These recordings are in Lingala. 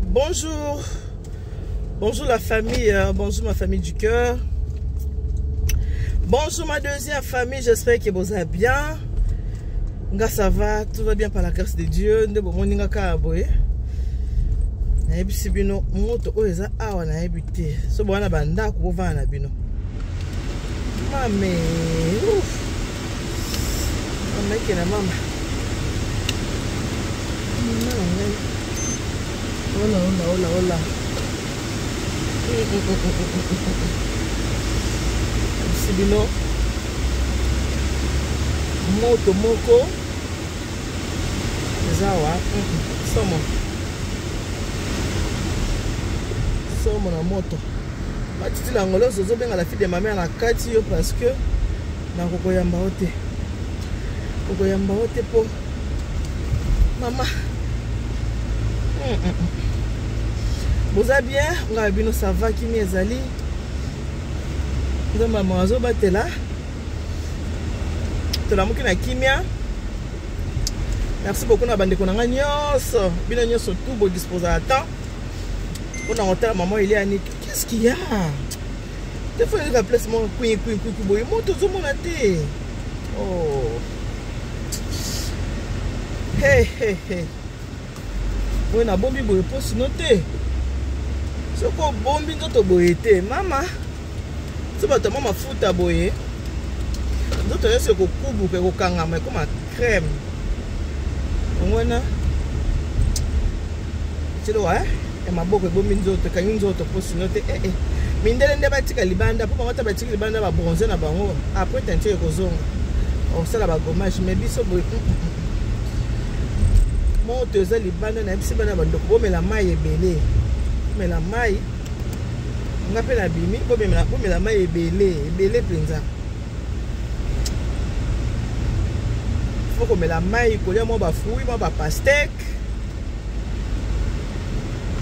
Bonjour, bonjour la famille, bonjour ma famille du cœur. Bonjour ma deuxième famille, j'espère que vous allez bien. Nga ça va, tout va bien par la grâce de Dieu. Ndebo moninga kaboye. Na ebisi bino moto oza awa na ebite. So bwana banda ko vana bino. Mame, ouf. Mama kena mama. Hola. Sibino moto moko zawa somo na moto batiti la ngolo zozo benga la fille de ma mère na kati yo parce que na kokoyamba ote po mama. Vous allez bien? On a bien ça va qui m'est allé. Nous maman azo batela. To la mukina kimia. Merci beaucoup na bande konanga nyonso. Bino nyonso tout beau disposer à temps. On a hôtel maman il est Annick. Qu'est-ce qu'il y a? Des fois il place mon queen boy. Moto zo mon até. Oh. Hey. On a bombi boy pour se noter. Soko bombi nzoto boye te mama. So bato mama futa boye. Nzoto yese ko kubu ke ko kangama ko ma crème. Ngwana. Tilo wa e maboko bombi nzoto kanyi nzoto po sinote mindele nde batika libanda po mata batika libanda ba bronzer na bango après tenter ko zonga. On sala ba gommage mais biso boye. Moto za libanda na bisi bana bando ko bomela mai ebele. Mais la maille, on appelle la bimi, mais la maille est belée prinza. Il faut qu'on met la maille, qu'on ait mon bafoui, mon pastèque.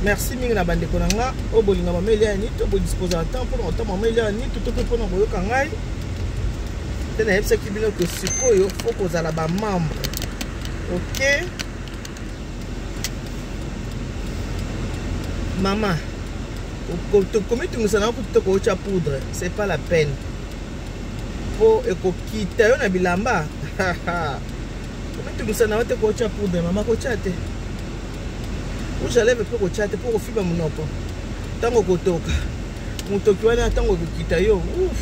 Merci ming na bande konanga, au bolinga mamelia ni to bo disposer à temps pour longtemps mamelia ni tout pour non boyo kangai. Tena yebsa kibino ko sikoyo, faut qu'on ala ba membre. OK? Maman, comment tu me sens pour te poudre? C'est pas la peine. Pour quitter on a bilamba. Comment tu me sens pour te poudre? Maman, ko chate. Où j'allais pour chate pour fiba mon opo. Tango kotoka. Mutoki wana tango kokita yo. Ouf.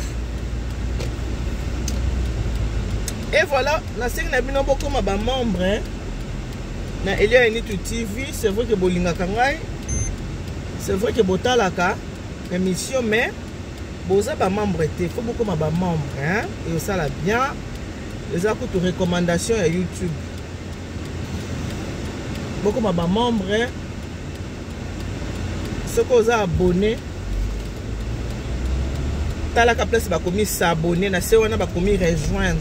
Et voilà, la série na bino boko ma ba membre. Na Elia Enitu TV, c'est vrai que bolinga kangai. C'est vrai que botalaka émission mais boza ba membre té faut beaucoup ma ba membre hein et ça la bien les a coûté recommandation à YouTube beaucoup ma ba membre ce qu'on a abonné talaka place ba commis s'abonner na se wana ba commis rejoindre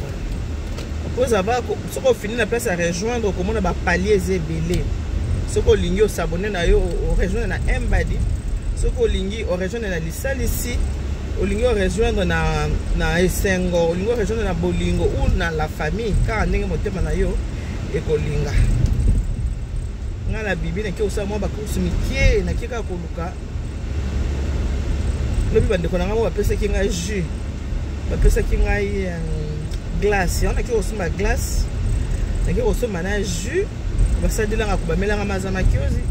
après avoir ce qu'on finit la place à rejoindre comme on a ba palier zébélé. Ce qu'on lingi au s'abonner na yo au rejoindre na Mbadi, ce qu'on lingi au rejoindre na Lissal ici, au lingi au rejoindre na Esengo, au lingi au rejoindre na Bolingo ou na la famille car ndenge motema na yo et ko linga. Nga la bibi na ki osa mo ba ko sumikie na kika ko luka. Lobi bande ko nga mo ba pesa ki nga jus. Ba pesa ki nga glace, on a ki osuma glace. Na ki osuma na jus. Basadilanga ko bamelanga mazama kiozi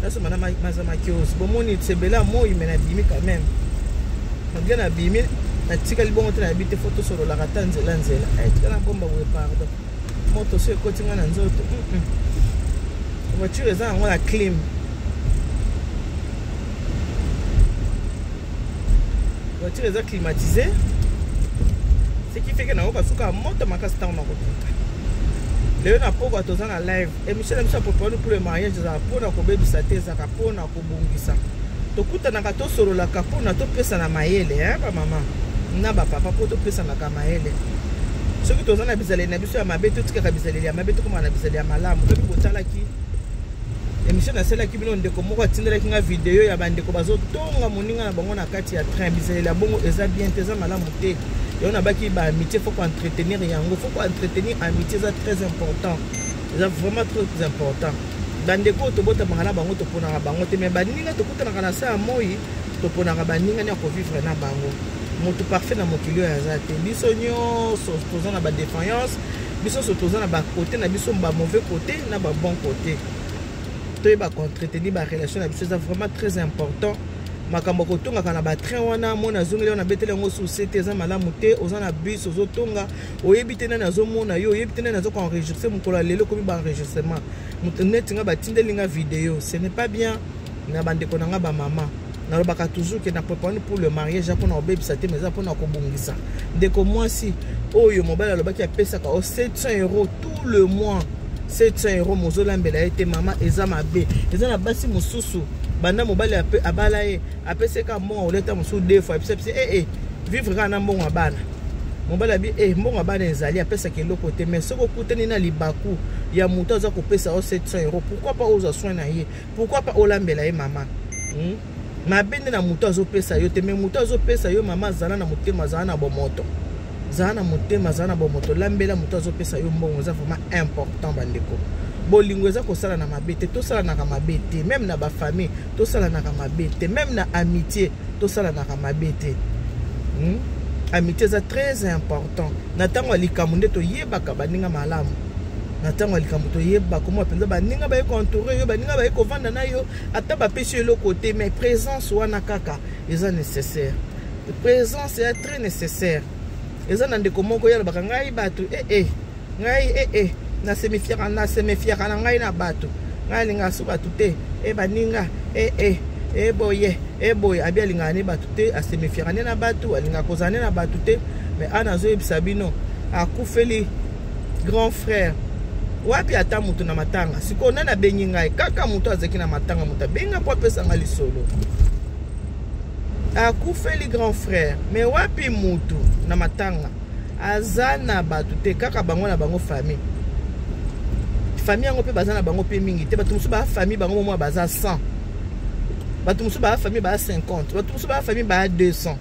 naso mana mazama kiozi bomoni tsebela moi mena bimi quand même on na bimi na tika libongo tena bite photo solo la katanzela nzela tika bomba we pardon moto so ekotinga na nzoto voiture eza ngo la clim voiture eza climatisée ce qui fait que na ko suka moto makasi tango makotuka. Léon a pas de temps en live. Et Michel aime ça pour le mariage. Pour na kobe bisate za kapo na kobungisa. To kuta na kato solo la kapo na to pesa na maele hein ba maman. Na ba papa pour to pesa na ka maele. Ce qui tozana bizale na biso ya mabe to tika bizale ya mabe to koma na bizale ya malamu. To botala ki. Et Michel na sela ki bino ndeko moko atindela ki nga video ya bandeko bazo tonga moninga na bango na kati ya train bizale la bongo eza bien teza malamu te. Et on a baki ba amitié, faut entretenir yango, faut entretenir amitié, c'est très important. C'est vraiment très important. bandeko tobota mangana bango toponaka bango te mais baninga tokutanaka na sa moi toponaka baninga ni akovivre na bango moto parfait na mokili oyo aza te biso nyonso toza na badéfaillance biso so toza na bakote na biso bamauvais côté na babon côté toyeba koentretenir barelation na biso eza vraiment très important makambo kotongaka na batrain wana mona azongeli wana betele yango susi te eza malamu te oza na bus ozotonga oyebi te nani azomona yo oyebi te nani azokoenregistre mokolo ya lelo komi baenregistrement moto neti nga batindeli nga video ce n'est pas bien na bandeko na nga bamama nalobaka toujours ke na préparé pour le mariage mpona kobebisa te mais eza mpona kobongisa ndeko mwasi oyo mobali alobaki apesaka o 700 € tout le mois 700 € mozolambela ye te mama eza mabe eza na basi mosusu banda mobali abala ye apeseka mbongo oleta mosusu 2 fois epesi vivre kaka na mbongo ya bana mobali abi mbongo ya bana ezali apesaka eloko te mais soki okutani na libaku ya moto aza kopesa o 700 €, pourquoi pas ozwa soin na ye, pourquoi pas olambela ye mama mabe nde na moto azopesa yo te mais moto azopesa yo mama azala na motema azala na bomoto zala na motema azala na bomoto lambela moto azopesa yo mbongo eza vraiment important bandeko bolingo eza kosala na mabe te tosalanaka mabe te même na bafamille tosalanaka mabe te même na amitié tosalanaka mabe te amitié eza très important na ntango ya likambo nde toyebaka baninga malamu na ntango ya likambo toyeba komwa mpenza baninga baye koentoure yo baninga baye kovanda na yo ata bapesi yo eloko te mais présence wana kaka eza nécessaire présence eza très nécessaire eza na ndeko moko ya lobaka ngai bato ngai nasemefiaka na ngai na bato ngai alingaka so bato te baninga boye abi alingaka ne bato te asemefiaka ne na bato alingaka kozala ne na bato te mais ana azoyebisa bino akufeli grand frère wapi ata moto na matanga sikoyo nani abengi ngai kaka moto azaki na matanga moto abenga mpo apesanga lisolo akufeli grand frère mais wapi moto na matanga aza na bato te kaka bango na bango famille yango mpe baza na bango mpe mingi te bato mosusu baa famille bango momwa baza 100 bato mosusu baa famille baa 50 bato mosusu baa famille baa 200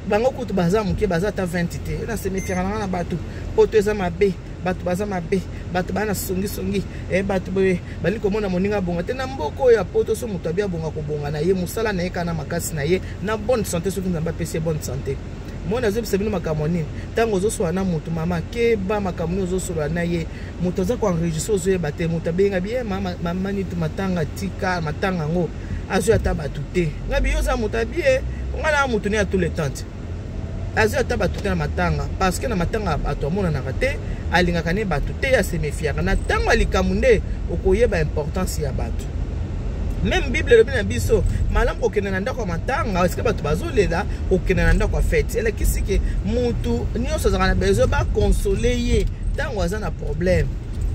bango kutu baza moke baza ata 20 te nasemefiaka nanga na bato poto eza mabe bato baza mabe bato baa na songisongi bato boye bali komona moninga bonga te na mboka oyo ya poto so moto abi abonga kobonga na ye mosala na ye kana makasi na ye na bonne santé soki nzambe apesi ye bonne santé mona azobisa bino makambo nini ntango ozosola na moto mama keba makambo nini ozosola na ye moto aza koenregistre ozoyeba te moto abenga biye mama niti matanga tika matanga yango azwi ata bato te nga biyo oza moto abie nga na moto ne ya tout le temps azwi ata bato te na matanga parce que na matanga bato amonanaka te alingaka ne bato te asemefiaka na ntango ya likambo nde okoyeba importance ya bato même bible elobi na biso malamu kokende na ndako ya matanga esika bato bazolela kokende na ndako ya fete elekisi ke mutu nyonso azalaka na besoin bakonsole ye ntango aza na problème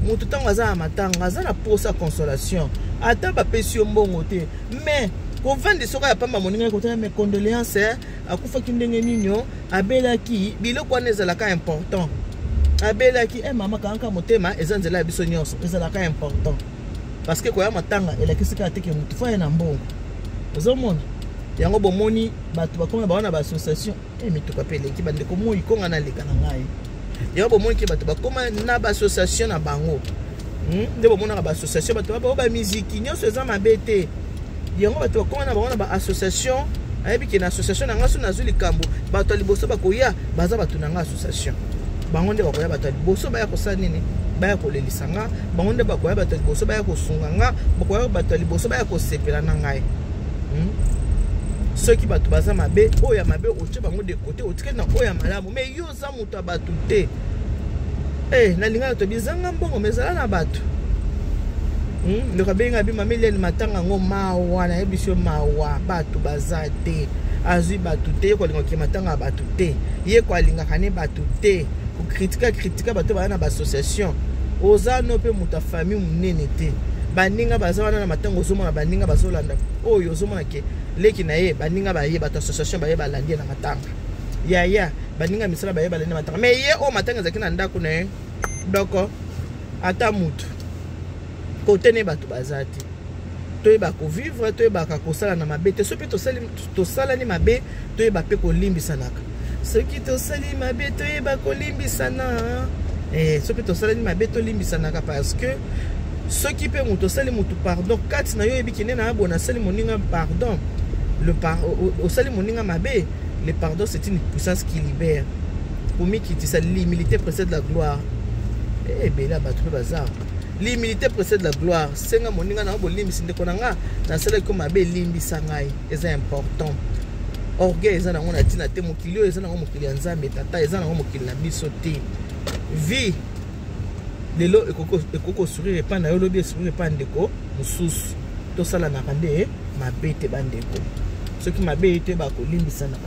mutu ntango aza na matanga aza na posa consolation ata bapesi yo mbongo te mais kovandi soka ya pamba moninga kotala mes condoléances akufaki ndenge nini abelaki biloko wana ezalaka important abelaki mama kanka motema eza nzela ya biso nyonso ezalaka important parce que koya matanga elakisi kaka teke mutu fa na mbongo ozomona yango bomoni bato bakoma baona ba association mituka pe leki bandeko moi konga na leka na ngai yango bomoni ke bato bakoma na ba association na bango nde bomona ba association bato ba musique nyonso eza mabe te yango bato bakoma na baona ba association ayebi ke na association na ngaso na zuli kambo bato liboso bakoya baza bato na nga association bango nde bakoya bato liboso baya kosala nini baya kolelisa nga bango nde bakoya bato liboso baya kosunga nga bakoya bato liboso baya kosepela na ngai soki bato baza mabe oya mabe otie bango de côté otike na oya malamu mais yo za moto bato te nalinga to bizanga mbongo mezala na bato ndeko benga bi mameli matanga ngo mawa na yebisio mawa bato baza te azwi bato te ko linga ki matanga bato te ye ko linga kane bato te ko critica bato ba na ba association oza no pe muta famille munene te baninga baza wana na matanga ozomona baninga bazolanda oyo ozomona ke leki na ye baninga ba ye bato association ba ye balandi na matanga ya baninga misala ba ye balandi na matanga mais ye o matanga zaki na ndako na ye doko ata mutu kotene bato bazati toyeba ko vivre toyeba ko sala na mabe te sopi to sala ni mabe toyeba pe ko limbisanaka soki to sali mabe toyeba ko limbisana sopi to sala ni mabe to limbisanaka parce que Ce qui peut moto sali moto pardon kati na yo ebikene na abona sali moninga pardon au sali moninga mabe le pardon c'est une puissance qui libère pour moi qui dit ça l'humilité précède la gloire eh ben là battre bazar l'humilité précède la gloire senga moninga na bolimbi sinde konanga na sala ko mabe limbi sangai c'est important orgueil eza na ngona tina te mokili eza na mokili nzambe tata eza na mokili na biso te vie lelo ekoko sourire pa na yo lobi sourire pa ndeko mususu to sala na kande mabete bandeko soki mabete ba kolimbisa na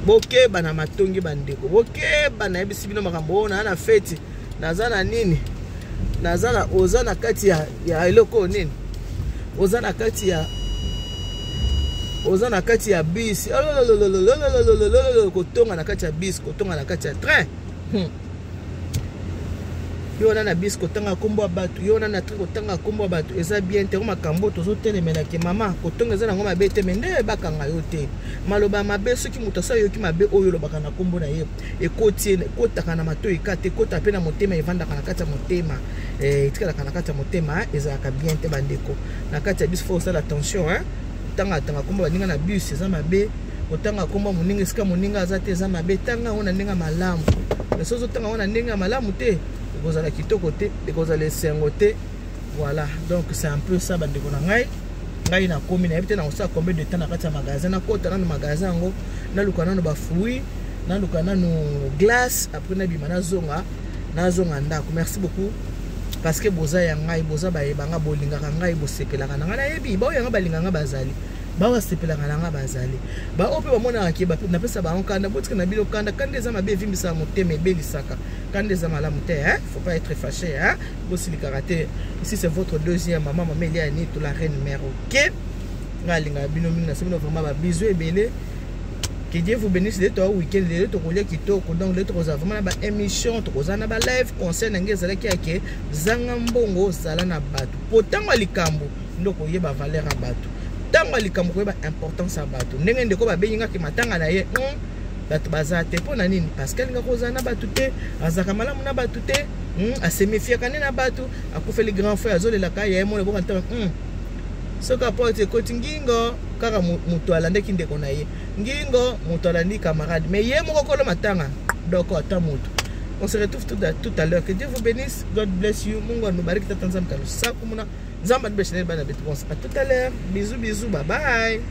boke bana matongi bandeko boke bana yebisi bino makambo na fete nazana nini nazana ozana kati ya eloko nini ozana kati ya bis kotonga na kati ya bis kotonga na kati ya train yo na bis kotanga kombo batu yo na train kotanga kombo batu eza bien te makambo tozo telemela ke mama kotonga eza na ngoma bete mende bakanga yo te maloba mabe soki muto sa yo ki mabe oyo lobaka na kombo na ye ekoti kotaka na mato ekate kota pe na motema evandaka na kati ya motema etikala na kati ya motema eza ka bien te bandeko na kati ya bis faut ça l'attention tanga kombo baninga na bus eza mabe otanga kombo moninga esika moninga azate eza mabe tanga ona ndinga malamu sozo tanga ona ndinga malamu te ekozala kitoko te ekozala esengo te voilà donc c'est un peu ça bandeko na ngai na komi na yebite na osala combien de temps na kati ya magasin na kota nano magasin yango naluka nano ba fruits naluka nano glace après na bima nazonga ndako merci beaucoup parce que boza ya ngai boza bayebanga bolingaka ngai bosepelaka na ngai nayebi baoyanga balinganga bazali bawa sepelaka na nga bazali ba ope bamona ke ba na pesa ba onkanda botika na bilo kanda eza mabe vimbisa motema ebelisaka kanda eza malamu te faut pas être fâché bosi likarate ici c'est votre deuxième maman Amélia ni to la reine mère OK ngalinga bino mingi na semino vraiment ba bisous ebele que Dieu vous bénisse de toi week-end de to kolia kitoko donc le trois vraiment ba émission to kozana ba live concert na ngezala kiake zanga mbongo sala na batu potanga likambo ndoko yeba valeur ya batu tango likambo ko ba importance ya batu ndenge ndeko ba benyinga ke matanga na ye batu bazate pona nini parce que linga kozana batu te azaka malamu na batu te asemifia kanena na batu akufeli grand frère azolela ka ye mona boka ntama soka porte koti ngingo kaka muto alande kindeko na ye ngingo muto alandi camarade mais ye moko kolo matanga donc ata muto on se retrouve tout à l'heure que Dieu vous bénisse God bless you mungu nous bariki tatanzam kalo sakumuna Zamba de Béchenel, à tout à l'heure. Bisous, bye bye.